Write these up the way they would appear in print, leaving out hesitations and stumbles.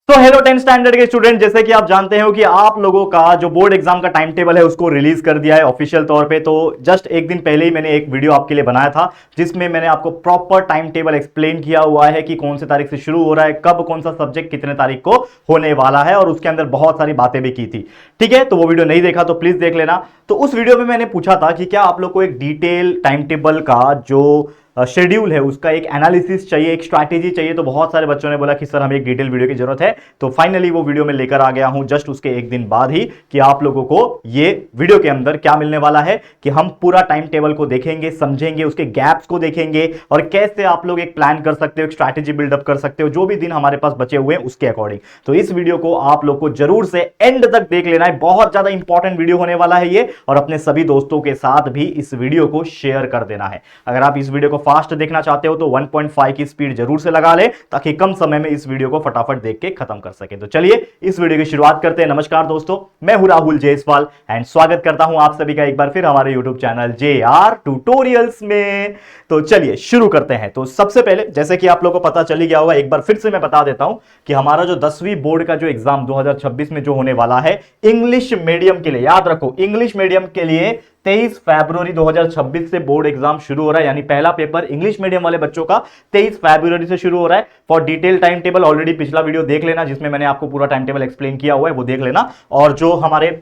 तो hello 10 standard के student, जैसे कि आप जानते हो कि आप लोगों का जो बोर्ड एग्जाम का टाइम टेबल है उसको रिलीज कर दिया है ऑफिशियल तौर पे। तो जस्ट एक दिन पहले ही मैंने एक वीडियो आपके लिए बनाया था जिसमें मैंने आपको प्रॉपर टाइम टेबल एक्सप्लेन किया हुआ है कि कौन से तारीख से शुरू हो रहा है, कब कौन सा सब्जेक्ट कितने तारीख को होने वाला है, और उसके अंदर बहुत सारी बातें भी की थी। ठीक है, तो वो वीडियो नहीं देखा तो प्लीज देख लेना। तो उस वीडियो में मैंने पूछा था कि क्या आप लोग को एक डिटेल टाइम टेबल का जो शेड्यूल है उसका एक एनालिसिस चाहिए, एक स्ट्रैटेजी चाहिए। तो बहुत सारे बच्चों ने बोला कि सर हमें एक डिटेल वीडियो की जरूरत है। तो फाइनली वो वीडियो में लेकर आ गया हूं जस्ट उसके एक दिन बाद ही कि आप लोगों को ये वीडियो के अंदर क्या मिलने वाला है कि हम पूरा टाइम टेबल को देखेंगे, समझेंगे, उसके गैप्स को देखेंगे और कैसे आप लोग एक प्लान कर सकते हो, एक स्ट्रैटेजी बिल्डअप कर सकते हो जो भी दिन हमारे पास बचे हुए हैं उसके अकॉर्डिंग। तो इस वीडियो को आप लोग को जरूर से एंड तक देख लेना है, बहुत ज्यादा इंपॉर्टेंट वीडियो होने वाला है ये, और अपने सभी दोस्तों के साथ भी इस वीडियो को शेयर कर देना है। अगर आप इस वीडियो को फास्ट देखना चाहते हो तो 1.5 की स्पीड जरूर से लगा ले ताकि कम समय में इस वीडियो को फटाफट देख के खत्म कर सके। तो चलिए इस वीडियो की शुरुआत करते हैं। नमस्कार दोस्तों, मैं हूं राहुल जयसवाल एंड स्वागत करता हूं आप सभी का एक बार फिर हमारे यूट्यूब चैनल JR ट्यूटोरियल्स में। तो चलिए शुरू करते हैं। तो सबसे पहले जैसे कि आप लोगों को पता चल ही गया होगा, एक बार फिर से मैं बता देता हूं कि हमारा जो 10वीं बोर्ड का जो एग्जाम 2026 में जो होने वाला है इंग्लिश मीडियम के लिए, याद रखो इंग्लिश मीडियम के लिए 23 फरवरी 2026 से बोर्ड एग्जाम शुरू हो रहा है। यानी पहला पेपर इंग्लिश मीडियम वाले बच्चों का 23 फरवरी से शुरू हो रहा है। For detail time table already पिछला वीडियो देख लेना जिसमें मैंने आपको पूरा टाइम टेबल एक्सप्लेन किया हुआ है, वो देख लेना। और जो हमारे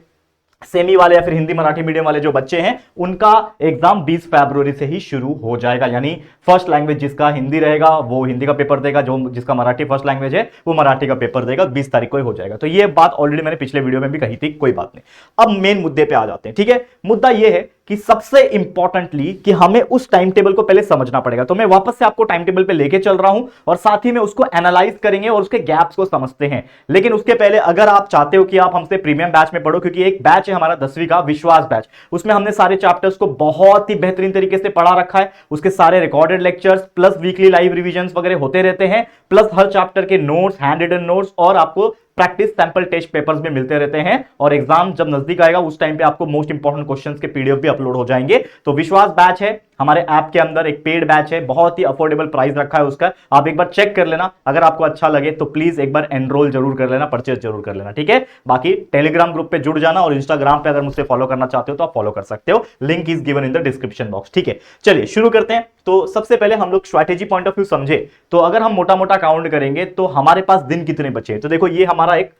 सेमी वाले या फिर हिंदी मराठी मीडियम वाले जो बच्चे हैं उनका एग्जाम 20 फरवरी से ही शुरू हो जाएगा। यानी फर्स्ट लैंग्वेज जिसका हिंदी रहेगा वो हिंदी का पेपर देगा, जो जिसका मराठी फर्स्ट लैंग्वेज है वो मराठी का पेपर देगा। 20 तारीख को ही हो जाएगा। तो ये बात ऑलरेडी मैंने पिछले वीडियो में भी कही थी, कोई बात नहीं। अब मेन मुद्दे पे आ जाते हैं। ठीक है, मुद्दा ये है कि सबसे इंपॉर्टेंटली कि हमें उस टाइम टेबल को पहले समझना पड़ेगा। तो मैं वापस से आपको टाइम टेबल पे लेके चल रहा हूं और साथ ही में उसको एनालाइज करेंगे और उसके गैप्स को समझते हैं। लेकिन उसके पहले अगर आप चाहते हो कि आप हमसे प्रीमियम बैच में पढ़ो, क्योंकि एक बैच है हमारा 10वीं का विश्वास बैच, उसमें हमने सारे चैप्टर्स को बहुत ही बेहतरीन तरीके से पढ़ा रखा है। उसके सारे recorded lectures plus weekly live revisions वगैरह होते रहते हैं, प्लस हर चैप्टर के नोट्स, हैंड रिटन नोट्स, और आपको प्रैक्टिस सैंपल टेस्ट पेपर्स भी मिलते रहते हैं। और एग्जाम जब नजदीक आएगा उस टाइम पे आपको मोस्ट इंपॉर्टेंट क्वेश्चंस के पीडीएफ भी अपलोड हो जाएंगे। तो विश्वास बैच है हमारे ऐप के अंदर, एक पेड बैच है, बहुत ही अफोर्डेबल प्राइस रखा है उसका। आप एक बार चेक कर लेना, अगर आपको अच्छा लगे तो प्लीज एक बार एनरोल जरूर कर लेना, परचेज जरूर कर लेना। ठीक है, बाकी टेलीग्राम ग्रुप पे जुड़ जाना और इंस्टाग्राम पे अगर मुझसे फॉलो करना चाहते हो तो आप फॉलो कर सकते हो, link is given in the description box. ठीक है, चलिए शुरू करते हैं। तो सबसे पहले हम लोग स्ट्रैटेजी पॉइंट ऑफ व्यू समझे तो अगर हम मोटा मोटा काउंट करेंगे तो हमारे पास दिन कितने बचे हैं। तो देखो ये हमारा एक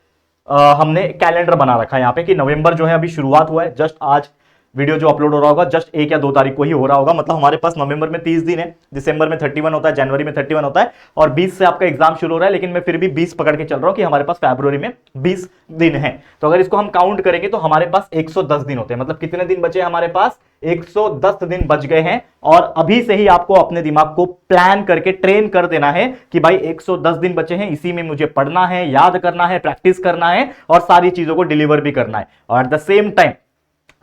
हमने कैलेंडर बना रखा है यहाँ पे कि नवंबर जो है अभी शुरुआत हुआ है, जस्ट आज वीडियो जो अपलोड हो रहा होगा जस्ट 1 या 2 तारीख को ही हो रहा होगा। मतलब हमारे पास नवंबर में 30 दिन है, दिसंबर में 31 होता है, जनवरी में 31 होता है और 20 से आपका एग्जाम शुरू हो रहा है। लेकिन मैं फिर भी 20 पकड़ के चल रहा हूं कि हमारे पास फरवरी में 20 दिन है। तो अगर इसको हम काउंट करेंगे तो हमारे पास 110 दिन होते हैं। मतलब कितने दिन बचे हमारे पास, 110 दिन बच गए हैं। और अभी से ही आपको अपने दिमाग को प्लान करके ट्रेन कर देना है कि भाई 110 दिन बचे हैं, इसी में मुझे पढ़ना है, याद करना है, प्रैक्टिस करना है और सारी चीजों को डिलीवर भी करना है। और एट द सेम टाइम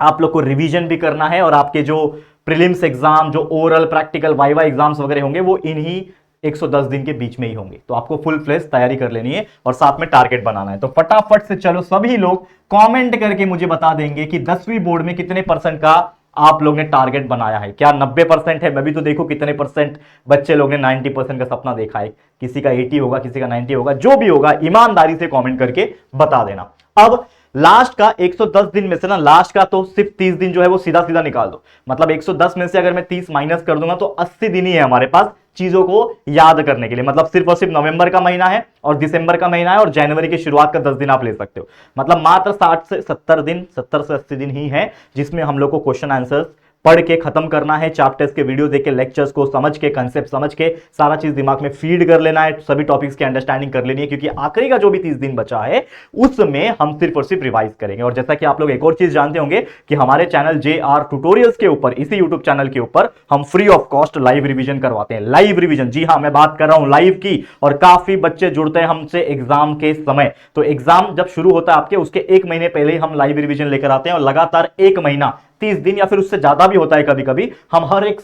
आप लोग को रिवीजन भी करना है और आपके जो प्रीलिम्स एग्जाम, जो ओरल प्रैक्टिकल वाइवा एग्जाम्स वगैरह होंगे वो इन्हीं 110 दिन के बीच में ही होंगे। तो आपको फुल फ्लेज तैयारी कर लेनी है और साथ में टारगेट बनाना है। तो फटाफट से चलो सभी लोग कमेंट करके मुझे बता देंगे कि 10वीं बोर्ड में कितने परसेंट का आप लोग ने टारगेट बनाया है। क्या 90% है? मैं भी तो देखो कितने परसेंट बच्चे लोग ने 90% का सपना देखा है। किसी का 80 होगा, किसी का 90 होगा, जो भी होगा ईमानदारी से कमेंट करके बता देना। अब लास्ट का 110 दिन में से ना, लास्ट का तो सिर्फ 30 दिन जो है वो सीधा सीधा निकाल दो। मतलब 110 में से अगर मैं 30 माइनस कर दूंगा तो 80 दिन ही है हमारे पास चीजों को याद करने के लिए। मतलब सिर्फ और सिर्फ नवंबर का महीना है और दिसंबर का महीना है और जनवरी की शुरुआत का 10 दिन आप ले सकते हो। मतलब मात्र 60 से 70 दिन, 70 से 80 दिन ही है जिसमें हम लोग को क्वेश्चन आंसर्स पढ़ के खत्म करना है, चैप्टर्स के वीडियो देख के, लेक्चर्स को समझ के, कंसेप्ट समझ के सारा चीज दिमाग में फीड कर लेना है, सभी टॉपिक्स की अंडरस्टैंडिंग कर लेनी है। क्योंकि आखिरी का जो भी 30 दिन बचा है उसमें हम सिर्फ और सिर्फ रिवाइज करेंगे। और जैसा कि आप लोग एक और चीज जानते होंगे कि हमारे चैनल JR ट्यूटोरियल्स के ऊपर, इसी यूट्यूब चैनल के ऊपर हम free of cost live revision करवाते हैं। लाइव रिविजन, जी हां, मैं बात कर रहा हूं लाइव की। और काफी बच्चे जुड़ते हैं हमसे एग्जाम के समय। तो एग्जाम जब शुरू होता है आपके, उसके 1 महीने पहले ही हम लाइव रिविजन लेकर आते हैं और लगातार 1 महीना, 30 दिन या फिर उससे ज्यादा भी होता है कभी कभी, हम हर एक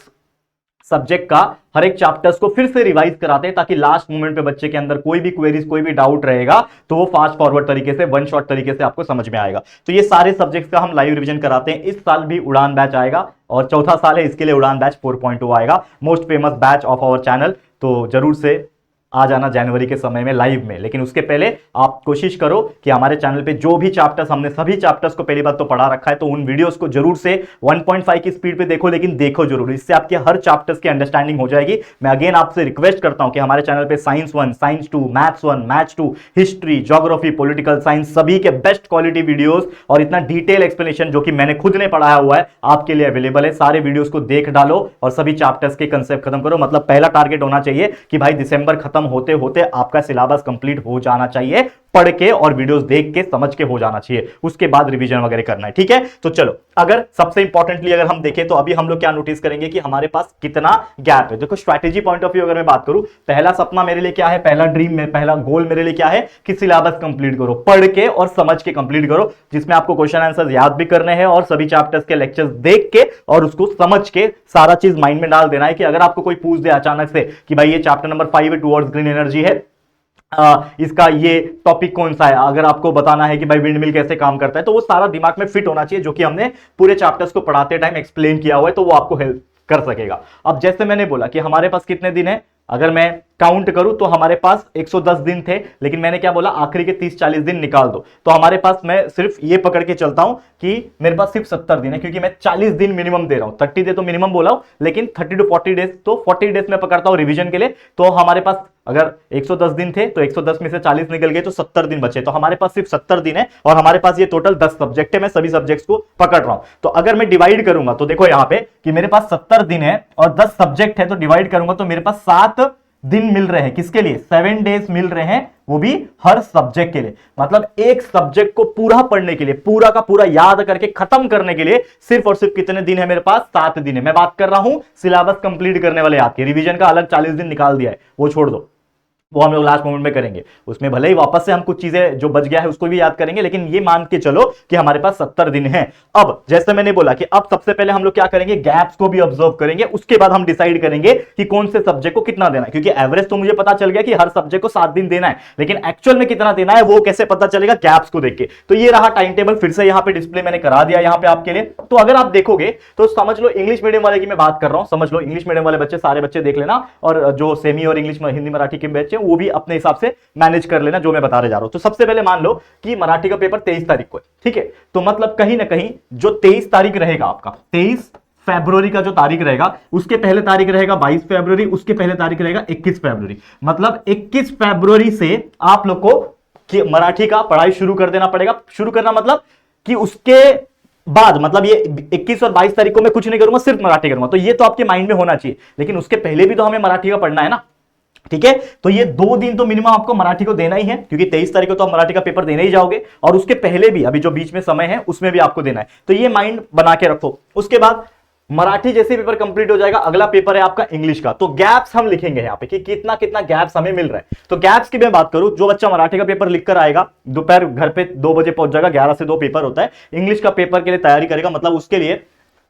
सब्जेक्ट का, हर एक चैप्टर्स को फिर से रिवाइज कराते हैं ताकि लास्ट मोमेंट पे बच्चे के अंदर कोई भी क्वेरीज, कोई भी डाउट रहेगा तो वो फास्ट फॉरवर्ड तरीके से, वन शॉट तरीके से आपको समझ में आएगा। तो ये सारे सब्जेक्ट्स का हम लाइव रिवीजन कराते हैं। इस साल भी उड़ान बैच आएगा और चौथा साल है, इसके लिए उड़ान बैच 4.2 आएगा, most famous batch of our channel. तो जरूर से आ जाना जनवरी के समय में लाइव में। लेकिन उसके पहले आप कोशिश करो कि हमारे चैनल पे जो भी चैप्टर्स, हमने सभी चैप्टर्स को पहली बात तो पढ़ा रखा है, तो उन वीडियोस को जरूर से 1.5 की स्पीड पे देखो, लेकिन देखो जरूर, इससे आपकी हर चैप्टर्स की अंडरस्टैंडिंग हो जाएगी। मैं अगेन आपसे रिक्वेस्ट करता हूं कि हमारे चैनल पे science 1, science 2, maths 1, maths 2, history, geography, political science, सभी के बेस्ट क्वालिटी वीडियोस और इतना डिटेल एक्सप्लेनेशन जो कि मैंने खुद ने पढ़ाया हुआ है आपके लिए अवेलेबल है। सारे वीडियोस को देख डालो और सभी चैप्टर्स के कंसेप्ट खत्म करो। मतलब पहला टारगेट होना चाहिए कि भाई दिसंबर खत्म होते होते आपका सिलेबस कंप्लीट हो जाना चाहिए, पढ़ के और वीडियोस देख के समझ के हो जाना चाहिए, उसके बाद रिवीजन वगैरह करना है, ठीक है। तो चलो, अगर सबसे इंपॉर्टेंटली अगर हम देखें तो अभी हम लोग क्या नोटिस करेंगे कि हमारे पास कितना गैप है। देखो स्ट्रैटेजी पॉइंट ऑफ व्यू अगर मैं बात करूं, पहला सपना मेरे लिए क्या है, पहला ड्रीम में पहला गोल मेरे लिए क्या है कि सिलेबस कंप्लीट करो, पढ़ के और समझ के कंप्लीट करो, जिसमें आपको क्वेश्चन आंसर याद भी करने हैं और सभी चैप्टर्स के लेक्चर्स देख के और उसको समझ के सारा चीज माइंड में डाल देना है। कि अगर आपको कोई पूछ दे अचानक से कि भाई ये चैप्टर नंबर 5 है, टुवर्ड्स ग्रीन एनर्जी है, इसका ये टॉपिक कौन सा है, अगर आपको बताना है कि भाई विंड मिल कैसे काम करता है, तो वो सारा दिमाग में फिट होना चाहिए, जो कि हमने पूरे चैप्टर्स को पढ़ाते टाइम एक्सप्लेन किया हुआ है, तो वो आपको हेल्प कर सकेगा। अब जैसे मैंने बोला कि हमारे पास कितने दिन है, अगर मैं काउंट करूं तो हमारे पास 110 दिन थे, लेकिन मैंने क्या बोला, आखिरी के 30-40 दिन निकाल दो, तो हमारे पास, मैं सिर्फ ये पकड़ के चलता हूं कि मेरे पास सिर्फ 70 दिन है, क्योंकि मैं 40 दिन मिनिमम दे रहा हूं। 30 डे तो मिनिमम बोला हूं, लेकिन 30 to 40 डेज, तो 40 डेज में पकड़ता हूं रिवीजन के लिए। तो हमारे पास अगर 110 दिन थे तो 110 में से 40 निकल गए तो 70 दिन बचे, तो हमारे पास सिर्फ 70 दिन है और हमारे पास ये टोटल 10 सब्जेक्ट है। मैं सभी सब्जेक्ट्स को पकड़ रहा हूं, तो अगर मैं डिवाइड करूंगा तो देखो यहां पे कि मेरे पास 70 दिन है और 10 सब्जेक्ट है, तो डिवाइड करूंगा तो मेरे पास 7 दिन मिल रहे हैं। किसके लिए? 7 डेज मिल रहे हैं, वो भी हर सब्जेक्ट के लिए। मतलब एक सब्जेक्ट को पूरा पढ़ने के लिए, पूरा का पूरा याद करके खत्म करने के लिए सिर्फ और सिर्फ कितने दिन है मेरे पास? 7 दिन है। मैं बात कर रहा हूं सिलेबस कंप्लीट करने वाले आपके, रिवीजन का अलग 40 दिन निकाल दिया है, वो छोड़ दो, वो हम लोग लास्ट मोमेंट में करेंगे। उसमें भले ही वापस से हम कुछ चीजें जो बच गया है उसको भी याद करेंगे, लेकिन ये मान के चलो कि हमारे पास 70 दिन है। अब जैसे मैंने बोला कि अब सबसे पहले हम लोग क्या करेंगे, गैप्स को भी ऑब्जर्व करेंगे, उसके बाद हम डिसाइड करेंगे कि कौन से सब्जेक्ट को कितना देना है। क्योंकि एवरेज तो मुझे पता चल गया कि हर सब्जेक्ट को 7 दिन देना है, लेकिन एक्चुअल में कितना देना है वो कैसे पता चलेगा? गैप्स को देख के। तो ये रहा टाइम टेबल, फिर से यहाँ पे डिस्प्ले मैंने करा दिया यहाँ पे आपके लिए। तो अगर आप देखोगे तो समझ लो, इंग्लिश मीडियम वाले की मैं बात कर रहा हूं, समझ लो इंग्लिश मीडियम वाले बच्चे, सारे बच्चे देख लेना, और जो सेमी और इंग्लिश हिंदी मराठी के बच्चे वो भी अपने हिसाब से मैनेज कर लेना जो मैं बता रहे जा रहा हूं। तो सबसे पहले मान लो कि मराठी का पेपर 23 तारीख को है, ठीक है। तो मतलब कहीं ना कहीं जो 23 तारीख रहेगा आपका, 23 फरवरी का जो तारीख रहेगा, उसके पहले तारीख रहेगा 22 फरवरी, उसके पहले तारीख रहेगा 21 फरवरी। मतलब 21 फरवरी से आप लोग को मराठी का पढ़ाई शुरू कर देना पड़ेगा। शुरू करना मतलब कि उसके बाद, मतलब ये 21 और 22 तारीख को मैं कुछ नहीं करूंगा, सिर्फ मराठी करूंगा। तो ये तो आपके माइंड में होना चाहिए, लेकिन उसके पहले भी तो हमें मराठी का पढ़ना है ना, ठीक है। तो ये 2 दिन तो मिनिमम आपको मराठी को देना ही है, क्योंकि 23 तारीख को तो आप मराठी का पेपर देने ही जाओगे, और उसके पहले भी अभी जो बीच में समय है उसमें भी आपको देना है। तो ये माइंड बना के रखो। उसके बाद मराठी जैसे पेपर कंप्लीट हो जाएगा, अगला पेपर है आपका इंग्लिश का। तो गैप्स हम लिखेंगे यहाँ पे कि कितना कितना गैप्स हमें मिल रहा है। तो गैप्स की मैं बात करूं, जो बच्चा मराठी का पेपर लिख कर आएगा, दोपहर घर पे 2 बजे पहुंच जाएगा, 11 से 2 पेपर होता है। इंग्लिश का पेपर के लिए तैयारी करेगा, मतलब उसके लिए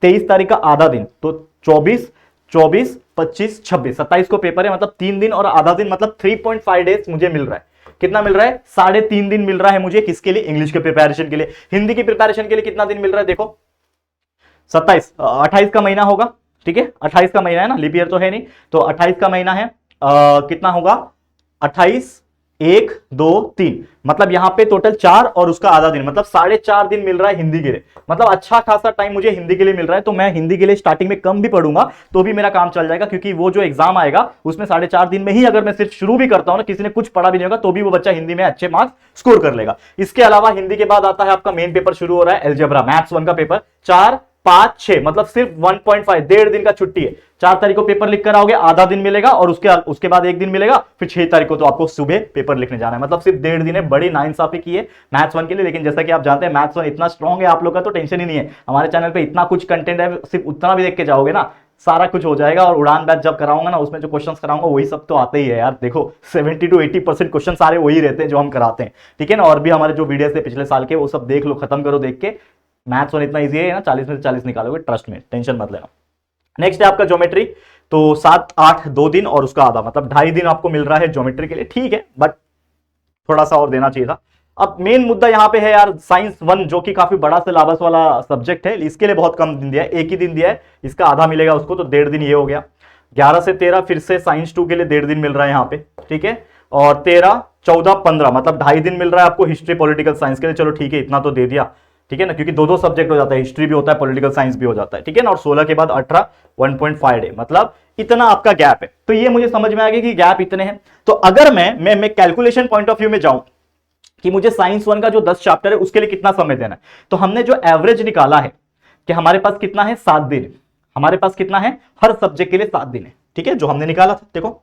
23 तारीख का आधा दिन, तो 24, 25, 26, 27 को पेपर है, मतलब 3 दिन और आधा दिन, मतलब 3.5 डेज मुझे मिल रहा है। कितना मिल रहा है? 3.5 दिन मिल रहा है मुझे। किसके लिए? इंग्लिश के प्रिपरेशन के लिए। हिंदी की प्रिपरेशन के लिए कितना दिन मिल रहा है? देखो 28 का महीना होगा, ठीक है। 28 का महीना है ना, लीप ईयर तो है नहीं, तो 28 का महीना है। कितना होगा? 28, 1, 2, 3, मतलब यहां पे टोटल 4 और उसका आधा दिन, मतलब 4.5 दिन मिल रहा है हिंदी के लिए। मतलब अच्छा खासा टाइम मुझे हिंदी के लिए मिल रहा है। तो मैं हिंदी के लिए स्टार्टिंग में कम भी पढ़ूंगा तो भी मेरा काम चल जाएगा, क्योंकि वो जो एग्जाम आएगा उसमें 4.5 दिन में ही अगर मैं सिर्फ शुरू भी करता हूं ना, किसी ने कुछ पढ़ा भी नहीं होगा, तो भी वो बच्चा हिंदी में अच्छे मार्क्स स्कोर कर लेगा। इसके अलावा हिंदी के बाद आता है आपका मेन पेपर शुरू हो रहा है, अलजेब्रा मैथ्स 1 का पेपर। 4, 5, 6, मतलब सिर्फ 1.5, 1.5 दिन का छुट्टी है। 4 तारीख को पेपर लिख कर आओगे, आधा दिन मिलेगा, और उसके बाद 1 दिन मिलेगा, फिर 6 तारीख को तो आपको सुबह पेपर लिखने जाना है। मतलब सिर्फ 1.5 दिन है। बड़ी नाइंसाफी की है मैथ्स 1 के लिए, लेकिन जैसा कि आप जानते हैं मैथ्स 1 इतना स्ट्रॉन्ग है आप लोग का, तो टेंशन ही नहीं है। हमारे चैनल पे इतना कुछ कंटेंट है, सिर्फ उतना भी देख के जाओगे ना, सारा कुछ हो जाएगा। और उड़ान बैच जब कराऊंगा ना, उसमें जो क्वेश्चंस कराऊंगा वही सब तो आते ही है यार। देखो 70 to 80% क्वेश्चन सारे वही रहते हैं जो हम कराते हैं, ठीक है ना। और भी हमारे जो वीडियोस थे पिछले साल के, वो सब देख लो, खत्म करो देख के। मैथ्स 1 इतना इजी है ना, 40 में से 40 निकालोगे, ट्रस्ट में, टेंशन मत लेना। नेक्स्ट है आपका ज्योमेट्री। तो 7, 8, 2 दिन और उसका आधा, मतलब 2.5 दिन आपको मिल रहा है ज्योमेट्री के लिए, ठीक है, बट थोड़ा सा और देना चाहिए था। अब मेन मुद्दा यहाँ पे है यार साइंस 1, जो कि काफी बड़ा सिलेबस वाला सब्जेक्ट है, इसके लिए बहुत कम दिन दिया है, 1 ही दिन दिया है, इसका आधा मिलेगा उसको, तो 1.5 दिन ये हो गया। 11 से 13 फिर से साइंस 2 के लिए 1.5 दिन मिल रहा है यहाँ पे, ठीक है। और 13, 14, 15 मतलब 2.5 दिन मिल रहा है आपको हिस्ट्री पॉलिटिकल साइंस के लिए। चलो ठीक है, इतना तो दे दिया, ठीक है ना, क्योंकि दो सब्जेक्ट हो जाता है, हिस्ट्री भी होता है, पॉलिटिकल साइंस भी हो जाता है, ठीक है ना। और 16 के बाद 18, 1.5 डे, मतलब इतना आपका गैप है। तो ये मुझे समझ में आ गया कि गैप इतने हैं। तो अगर मैं कैलकुलेशन पॉइंट ऑफ व्यू में जाऊं कि मुझे साइंस 1 का जो 10 चैप्टर है उसके लिए कितना समय देना है, तो हमने जो एवरेज निकाला है कि हमारे पास कितना है, 7 दिन। हमारे पास कितना है, हर सब्जेक्ट के लिए 7 दिन है, ठीक है, जो हमने निकाला था। देखो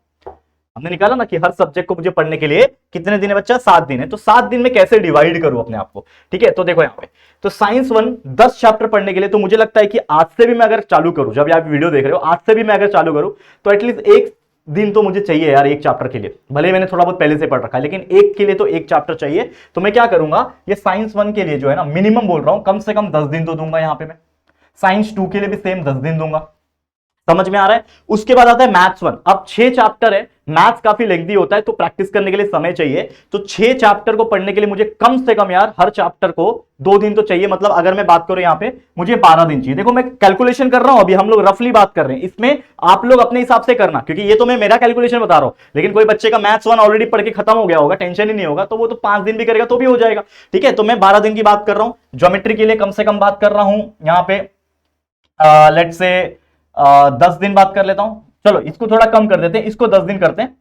हमने निकाला ना कि हर सब्जेक्ट को मुझे पढ़ने के लिए कितने दिन है बच्चा, 7 दिन है। तो 7 दिन में कैसे डिवाइड करूं अपने आप को, ठीक है। तो देखो यहाँ पे, तो साइंस 1 10 चैप्टर पढ़ने के लिए तो मुझे लगता है कि आज से भी मैं अगर चालू करूं, जब आप वीडियो देख रहे हो, आज से भी मैं अगर चालू करूं तो एटलीस्ट एक दिन तो मुझे चाहिए यार एक चैप्टर के लिए। भले मैंने थोड़ा बहुत पहले से पढ़ रखा है, लेकिन एक के लिए तो एक चैप्टर चाहिए। तो मैं क्या करूंगा, ये साइंस 1 के लिए जो है ना, मिनिमम बोल रहा हूं, कम से कम 10 दिन तो दूंगा यहाँ पे मैं। साइंस 2 के लिए भी सेम 10 दिन दूंगा। समझ में आ रहा है। उसके बाद आता है मैथ्स 1। अब 6 चैप्टर है, मैथ्स काफी लेंथी होता है तो प्रैक्टिस करने के लिए समय चाहिए। तो 6 चैप्टर को पढ़ने के लिए मुझे कम से कम यार हर चैप्टर को 2 दिन तो चाहिए। मतलब अगर मैं बात करूं यहाँ पे, मुझे 12 दिन चाहिए। देखो मैं कैलकुलेशन कर रहा हूं, अभी हम लोग रफली बात कर रहे हैं, इसमें आप लोग अपने हिसाब से करना, क्योंकि ये तो मैं मेरा कैलकुलेशन बता रहा हूं। लेकिन कोई बच्चे का मैथ्स 1 ऑलरेडी पढ़ के खत्म हो गया होगा, टेंशन ही नहीं होगा, तो वो तो 5 दिन भी करेगा तो भी हो जाएगा, ठीक है। तो मैं 12 दिन की बात कर रहा हूं। ज्योमेट्री के लिए कम से कम बात कर रहा हूं यहाँ पे, लेट्स से 10 दिन बात कर लेता हूं। चलो इसको थोड़ा कम कर देते हैं, इसको 10 दिन करते हैं।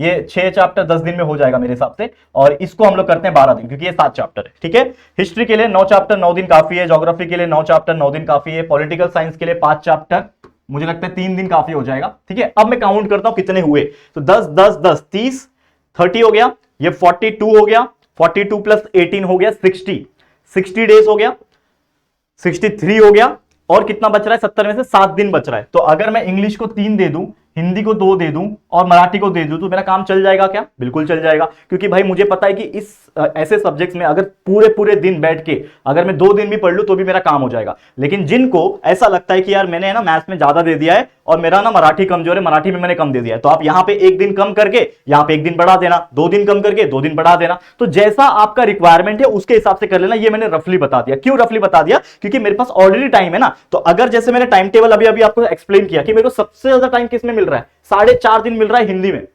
ये 6 चैप्टर 10 दिन में हो जाएगा मेरे हिसाब से, और इसको हम लोग करते हैं 12 दिन, क्योंकि ये 7 चैप्टर है, ठीक है। हिस्ट्री के लिए 9 चैप्टर 9 दिन काफी है। ज्योग्राफी के लिए 9 चैप्टर 9 दिन काफी है। पॉलिटिकल साइंस के लिए 5 चैप्टर, मुझे लगता है 3 दिन काफी हो जाएगा, ठीक है। अब मैं काउंट करता हूं कितने हुए, तो 10 10 10 30 30 हो गया, ये 42 हो गया, 42 प्लस 18 हो गया 60 डेज हो गया, 63 हो गया, और कितना बच रहा है, 70 में से 7 दिन बच रहा है। तो अगर मैं इंग्लिश को 3 दे दूं, हिंदी को 2 दे दूं और मराठी को दे दूं, तो मेरा काम चल जाएगा क्या? बिल्कुल चल जाएगा, क्योंकि भाई मुझे पता है कि इस ऐसे सब्जेक्ट्स में अगर पूरे पूरे दिन बैठ के अगर मैं 2 दिन भी पढ़ लूं तो भी मेरा काम हो जाएगा। लेकिन जिनको ऐसा लगता है कि यार मैंने है ना मैथ्स में ज्यादा दे दिया है और मेरा ना मराठी कमजोर है, मराठी में मैंने कम दे दिया है, तो आप यहां पे 1 दिन कम करके यहां पे 1 दिन बढ़ा देना, 2 दिन कम करके 2 दिन बढ़ा देना। तो जैसा आपका रिक्वायरमेंट है उसके हिसाब से कर लेना। ये मैंने रफली बता दिया। क्यों रफली बता दिया? क्योंकि मेरे पास ऑलरेडी टाइम है ना। तो अगर जैसे मैंने टाइम टेबल अभी अभी आपको एक्सप्लेन किया कि मेरे को सबसे ज्यादा टाइम किसमें मिल रहा है, 4.5 दिन मिल रहा है हिंदी में।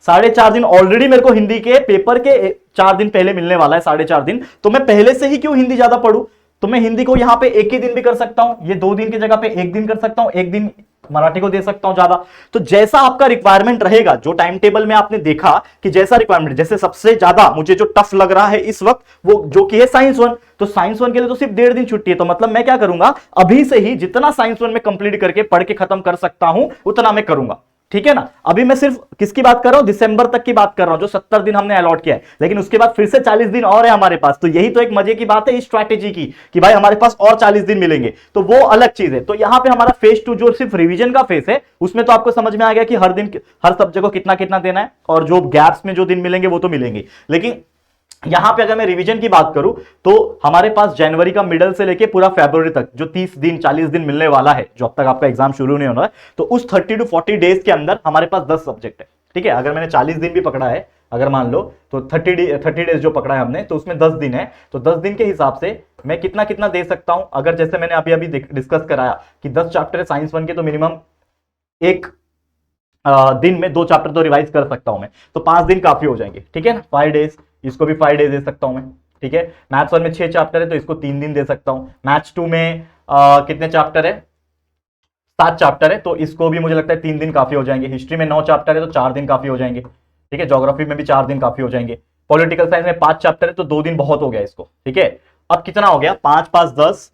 4.5 दिन ऑलरेडी मेरे को हिंदी के पेपर के 4 दिन पहले मिलने वाला है, 4.5 दिन। तो मैं पहले से ही क्यों हिंदी ज्यादा पढ़ूं? तो मैं हिंदी को यहां पे 1 ही दिन भी कर सकता हूं, ये 2 दिन की जगह पे 1 दिन कर सकता हूं, 1 दिन मराठी को दे सकता हूं ज्यादा। तो जैसा आपका रिक्वायरमेंट रहेगा, जो टाइम टेबल में आपने देखा कि जैसा रिक्वायरमेंट, जैसे सबसे ज्यादा मुझे जो टफ लग रहा है इस वक्त वो जो कि है साइंस 1, तो साइंस 1 के लिए तो सिर्फ 1.5 दिन छुट्टी है। तो मतलब मैं क्या करूंगा, अभी से ही जितना साइंस 1 में कंप्लीट करके पढ़ के खत्म कर सकता हूं उतना मैं करूंगा, ठीक है ना। अभी मैं सिर्फ किसकी बात कर रहा हूं, दिसंबर तक की बात कर रहा हूं, जो 70 दिन हमने अलॉट किया है। लेकिन उसके बाद फिर से 40 दिन और है हमारे पास। तो यही तो एक मजे की बात है इस स्ट्रैटेजी की कि भाई हमारे पास और 40 दिन मिलेंगे, तो वो अलग चीज है। तो यहां पे हमारा फेज 2 जो सिर्फ रिवीजन का फेज है, उसमें तो आपको समझ में आ गया कि हर दिन हर सब्जेक्ट को कितना कितना देना है, और जो गैप्स में जो दिन मिलेंगे वो तो मिलेंगे। लेकिन यहां पे अगर मैं रिवीजन की बात करूं तो हमारे पास जनवरी का मिडल से लेके पूरा फरवरी तक जो 30 दिन 40 दिन मिलने वाला है, जो अब तक आपका एग्जाम शुरू नहीं होना है, तो उस 30 to 40 डेज के अंदर हमारे पास 10 सब्जेक्ट है, ठीक है। अगर मैंने 40 दिन भी पकड़ा है, अगर मान लो, तो 30 डेज जो पकड़ा है हमने, तो उसमें 10 दिन है। तो 10 दिन के हिसाब से मैं कितना कितना दे सकता हूं। अगर जैसे मैंने अभी अभी डिस्कस कराया कि 10 चैप्टर है साइंस 1 के, तो मिनिमम एक दिन में 2 चैप्टर तो रिवाइज कर सकता हूं मैं, तो 5 दिन काफी हो जाएंगे, ठीक है ना। 5 डेज, इसको भी 5 डेज दे सकता हूं मैं, ठीक है। मैथ्स 1 में 6 चैप्टर है तो इसको 3 दिन दे सकता हूं। मैथ्स 2 में कितने चैप्टर है, 7 चैप्टर है, तो इसको भी मुझे लगता है 3 दिन काफी हो जाएंगे। हिस्ट्री में 9 चैप्टर है तो 4 दिन काफी हो जाएंगे, ठीक है। ज्योग्राफी में भी 4 दिन काफी हो जाएंगे। पॉलिटिकल साइंस में 5 चैप्टर है तो 2 दिन बहुत हो गया इसको, ठीक है। अब कितना हो गया, 5 5 10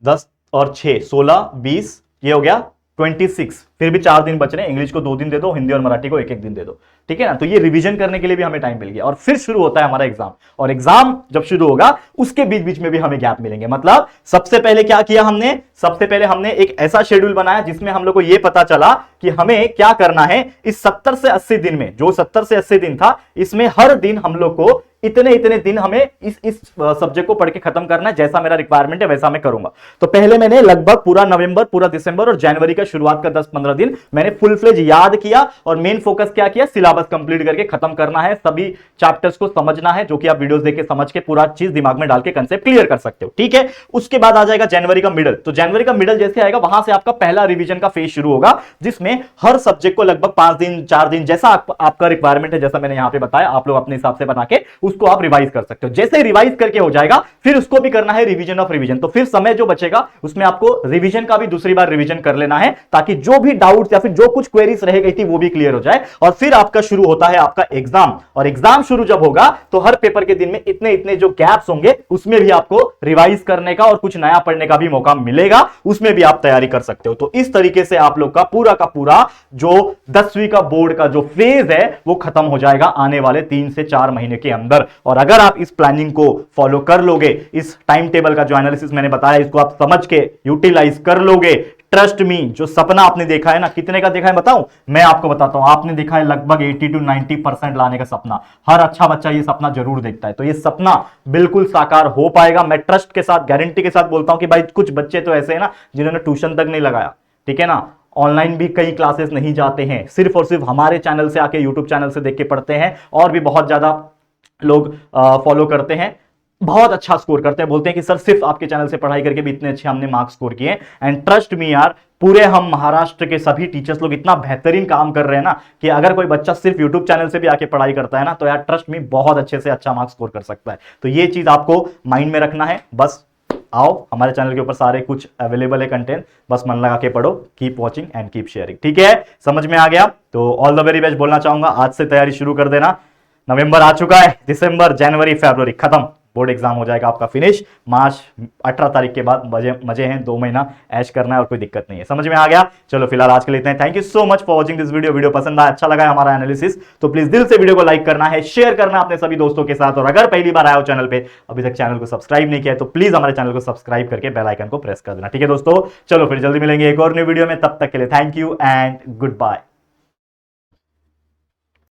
10 और 6 16 20, ये हो गया 26। फिर भी 4 दिन बच रहे हैं। इंग्लिश को 2 दिन दे दो, हिंदी और मराठी को 1 दिन दे दो, ठीक है ना। तो ये रिवीजन करने के लिए भी हमें टाइम मिल गया, और फिर शुरू होता है हमारा एग्जाम। और एग्जाम जब शुरू होगा उसके बीच बीच में भी हमें गैप मिलेंगे। मतलब सबसे पहले क्या किया हमने, सबसे पहले हमने एक ऐसा शेड्यूल बनाया जिसमें हम लोग को यह पता चला कि हमें क्या करना है इस 70 से 80 दिन में। जो 70 से 80 दिन था, इसमें हर दिन हम लोग को इतने इतने दिन हमें इस सब्जेक्ट को पढ़ के खत्म करना है, जैसा मेरा रिक्वायरमेंट है वैसा मैं करूंगा। तो पहले मैंने लगभग पूरा नवंबर, पूरा दिसंबर और जनवरी का शुरुआत का 10-15 दिन मैंने फुल फ्लेज याद किया और मेन फोकस क्या किया, सिलेबस कंप्लीट करके खत्म करना है, सभी चैप्टर्स को समझना है, जो कि आप वीडियोस देख के समझ के पूरा चीज दिमाग में डाल के कंसेप्ट क्लियर कर सकते हो। ठीक है, उसके बाद आ जाएगा जनवरी का मिडल। तो जनवरी का मिडल जैसे आएगा वहां से आपका पहला रिवीजन का फेज शुरू होगा, जिसमें हर सब्जेक्ट को लगभग 5 दिन 4 दिन जैसा आपका रिक्वायरमेंट है, जैसा मैंने यहां पे बताया, आप लोग अपने हिसाब से बना के उसको आप रिवाइज कर सकते हो। जैसे रिवाइज करके हो जाएगा फिर उसको भी करना है रिवीजन ऑफ रिवीजन। तो फिर समय जो बचेगा उसमें आपको रिवीजन का भी दूसरी बार रिवीजन कर लेना है, ताकि जो भी डाउट्स या फिर जो कुछ क्वेरीज रह गई थी वो भी क्लियर हो जाए। और फिर आपका शुरू होता है आपका एग्जाम, और एग्जाम शुरू जब होगा तो हर पेपर के दिन में इतने इतने जो गैप्स होंगे उसमें भी आपको रिवाइज करने का और कुछ नया पढ़ने का भी मौका मिलेगा, उसमें भी आप तैयारी कर सकते हो। तो इस तरीके से आप लोग का पूरा जो 10वीं का बोर्ड का जो फेज है वो खत्म हो जाएगा आने वाले 3 से 4 महीने के अंदर। और अगर आप इस प्लानिंग को फॉलो कर लोगे, इस टाइम टेबल का जो एनालिसिस मैंने बताया इसको आप समझ के यूटिलाइज कर लोगे, ट्रस्ट मी, जो सपना आपने देखा है ना, कितने का देखा है बताऊं, मैं आपको बताता हूं, आपने देखा है लगभग 80 to 90% लाने का सपना। हर अच्छा बच्चा ये सपना जरूर देखता है, तो ये सपना बिल्कुल साकार हो पाएगा। मैं ट्रस्ट के साथ, गारंटी के साथ बोलता हूं कि भाई कुछ बच्चे तो ऐसे हैं ना जिन्होंने ट्यूशन तक नहीं लगाया, ठीक है ना, ऑनलाइन भी कई क्लासेस नहीं जाते हैं, सिर्फ और सिर्फ हमारे चैनल से आके, यूट्यूब चैनल से देख के पढ़ते हैं, और भी बहुत ज्यादा लोग फॉलो करते हैं, बहुत अच्छा स्कोर करते हैं, बोलते हैं कि सर सिर्फ आपके चैनल से पढ़ाई करके भी इतने अच्छे हमने मार्क्स स्कोर किए। एंड ट्रस्ट मी यार, पूरे हम महाराष्ट्र के सभी टीचर्स लोग इतना बेहतरीन काम कर रहे हैं ना कि अगर कोई बच्चा सिर्फ यूट्यूब चैनल से भी आके पढ़ाई करता है ना, तो यार ट्रस्ट मी बहुत अच्छे से अच्छा मार्क्स स्कोर कर सकता है। तो ये चीज आपको माइंड में रखना है। बस आओ, हमारे चैनल के ऊपर सारे कुछ अवेलेबल है कंटेंट, बस मन लगा के पढ़ो, keep watching and keep sharing. ठीक है, समझ में आ गया? तो ऑल द वेरी बेस्ट बोलना चाहूंगा, आज से तैयारी शुरू कर देना। नवंबर आ चुका है, दिसंबर, जनवरी, फरवरी खत्म, बोर्ड एग्जाम हो जाएगा आपका फिनिश। मार्च 18 तारीख के बाद मजे हैं, 2 महीना ऐश करना है और कोई दिक्कत नहीं है। समझ में आ गया? चलो फिलहाल आज के लिए इतना ही। Thank you so much for watching this video. Video पसंद आया, अच्छा लगा हमारा एनालिसिस, तो प्लीज दिल से वीडियो को लाइक करना है, शेयर करना अपने सभी दोस्तों के साथ, और अगर पहली बार आया हो चैनल पे, अभी तक चैनल को सब्सक्राइब नहीं किया है, तो प्लीज हमारे चैनल को सब्सक्राइब करके बेल आइकन को प्रेस कर देना। ठीक है दोस्तों, चलो फिर जल्दी मिलेंगे एक और न्यू वीडियो में, तब तक के लिए thank you and good bye.